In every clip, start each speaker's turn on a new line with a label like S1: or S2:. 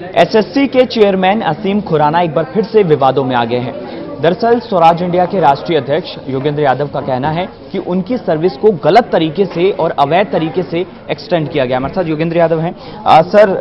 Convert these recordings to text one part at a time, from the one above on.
S1: SSC के chairman असीम खुराना एक बार फिर से विवादों में आ गए हैं। दरअसल स्वराज इंडिया के राष्ट्रीय अध्यक्ष योगेंद्र यादव का कहना है कि उनकी सर्विस को गलत तरीके से और अवैध तरीके से एक्सटेंड किया गया। हमारे साथ योगेंद्र यादव हैं। सर,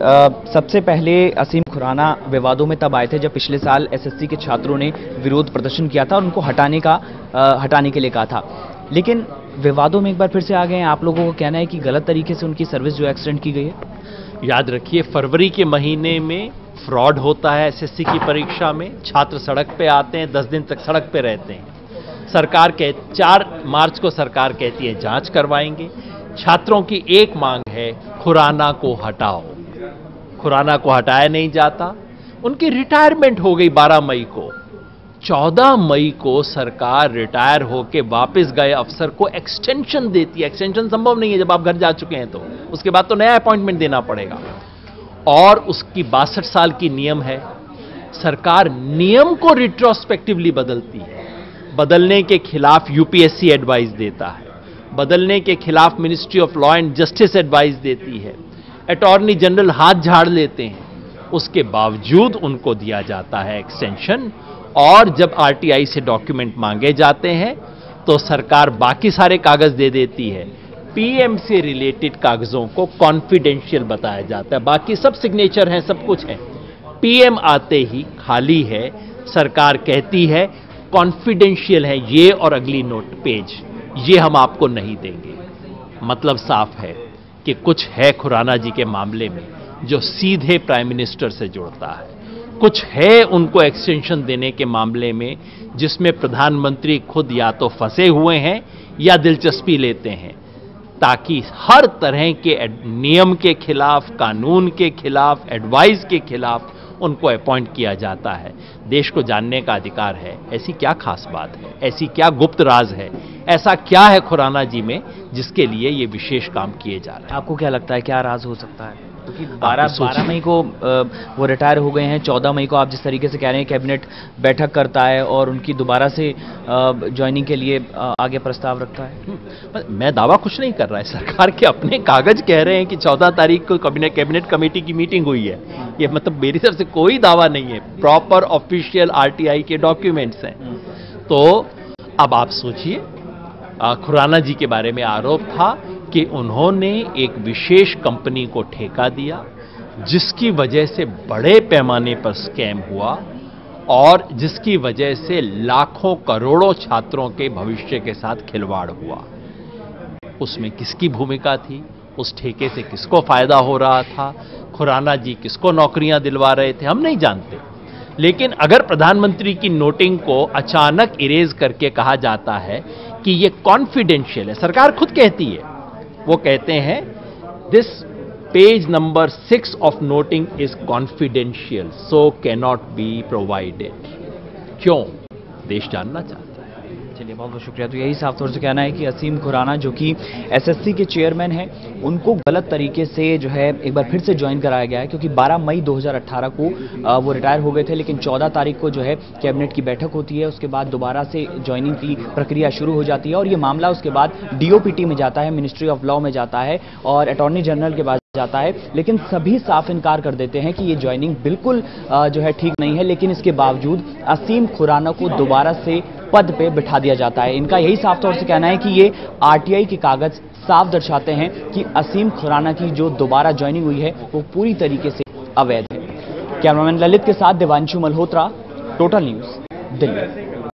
S1: सबसे पहले असीम खुराना विवादों में तब आए थे जब पिछले साल एसएससी के छात्रों ने विरोध प्रदर्शन किया था और उनको हटाने के लिए कहा था, लेकिन विवादों में एक बार फिर से आ गए हैं। आप लोगों को कहना है कि गलत तरीके से उनकी सर्विस जो एक्सटेंड की गई है।
S2: याद रखिए, फरवरी के महीने में फ्रॉड होता है एसएससी की परीक्षा में। छात्र सड़क पे आते हैं, 10 दिन तक सड़क पे रहते हैं। सरकार 4 मार्च को सरकार कहती है जांच करवाएंगे। छात्रों की एक मांग है, खुराना को हटाओ। खुराना को हटाया नहीं जाता। उनकी रिटायरमेंट हो गई 12 मई को। 14 मई को सरकार रिटायर होकर वापस गए अफसर को एक्सटेंशन देती है। एक्सटेंशन संभव नहीं है जब आप घर जा चुके हैं, तो उसके बाद तो नया अपॉइंटमेंट देना पड़ेगा। और उसकी 62 साल की नियम है। सरकार नियम को रिट्रोस्पेक्टिवली बदलती है। बदलने के खिलाफ यूपीएससी एडवाइस देता है, बदलने के खिलाफ ministry of law and justice advice देती है, अटॉर्नी जनरल हाथ झाड़ लेते हैं। उसके बावजूद उनको दिया जाता है एक्सटेंशन। और जब आरटीआई से डॉक्यूमेंट मांगे जाते हैं तो सरकार बाकी सारे कागज दे देती है। पीएम से रिलेटेड कागजों को कॉन्फिडेंशियल बताया जाता है, बाकी सब सिग्नेचर हैं, सब कुछ है। पीएम आते ही खाली है। सरकार कहती है कॉन्फिडेंशियल है ये और अगली नोट पेज, ये हम आपको नहीं देंगे। मतलब साफ है कि कुछ है खुराना जी के मामले में जो सीधे प्राइम मिनिस्टर से जुड़ता है। कुछ है उनको एक्सटेंशन देने के मामले में जिसमें प्रधानमंत्री खुद या तो फंसे हुए हैं या दिलचस्पी लेते हैं, ताकि हर तरह के नियम के खिलाफ, कानून के खिलाफ, एडवाइस के खिलाफ उनको अपॉइंट किया जाता है। देश को जानने का अधिकार है, ऐसी क्या खास बात है, ऐसी क्या गुप्त राज है, ऐसा क्या है खुराना जी में जिसके लिए ये विशेष काम किए जा रहे हैं।
S1: आपको क्या लगता है क्या राज हो सकता है? क्योंकि 12 मई को वो रिटायर हो गए हैं। 14 मई को आप जिस तरीके से कह रहे हैं कैबिनेट बैठक करता है और उनकी दोबारा से ज्वाइनिंग के लिए आगे प्रस्ताव रखता है।
S2: मैं दावा कुछ नहीं कर रहा है, सरकार के अपने कागज कह रहे हैं कि 14 तारीख को कैबिनेट कमेटी की मीटिंग हुई है। ये मतलब मेरी तरफ से कोई दावा नहीं है, प्रॉपर ऑफिशियल आरटीआई के डॉक्यूमेंट्स हैं। तो अब आप सोचिए, खुराना जी के बारे में आरोप था कि उन्होंने एक विशेष कंपनी को ठेका दिया जिसकी वजह से बड़े पैमाने पर स्कैम हुआ और जिसकी वजह से लाखों करोड़ों छात्रों के भविष्य के साथ खिलवाड़ हुआ। उसमें किसकी भूमिका थी? उस ठेके से किसको फायदा हो रहा था? खुराना जी किसको नौकरियां दिलवा रहे थे? हम नहीं जानते। लेकिन अगर प्रधानमंत्री की नोटिंग को अचानक इरेज करके कहा जाता है कि ये कॉन्फिडेंशियल है, सरकार खुद कहती है, वो कहते हैं this page number 6 of noting is confidential so cannot be provided. क्यों? देश जानना चाहता है।
S1: चलिए, बहुत बहुत शुक्रिया। तो यही साफ तौर से कहना है कि असीम खुराना जो कि एसएससी के चेयरमैन हैं, उनको गलत तरीके से जो है एक बार फिर से ज्वाइन कराया गया है, क्योंकि 12 मई 2018 को वो रिटायर हो गए थे, लेकिन 14 तारीख को जो है कैबिनेट की बैठक होती है। उसके बाद दोबारा से ज्वाइनिंग की प्रक्रिया शुरू हो जाती है और ये मामला उसके बाद डीओपीटी में जाता है, मिनिस्ट्री ऑफ लॉ में जाता है और अटॉर्नी जनरल के पास जाता है। लेकिन सभी साफ इनकार कर देते हैं कि ये ज्वाइनिंग बिल्कुल जो है ठीक नहीं है। लेकिन इसके बावजूद असीम खुराना को दोबारा से पद पे बिठा दिया जाता है। इनका यही साफ तौर से कहना है कि ये आरटीआई के कागज साफ दर्शाते हैं कि असीम खुराना की जो दोबारा ज्वाइनिंग हुई है वो पूरी तरीके से अवैध है। कैमरामैन ललित के साथ देवांशु मल्होत्रा, टोटल न्यूज, दिल्ली।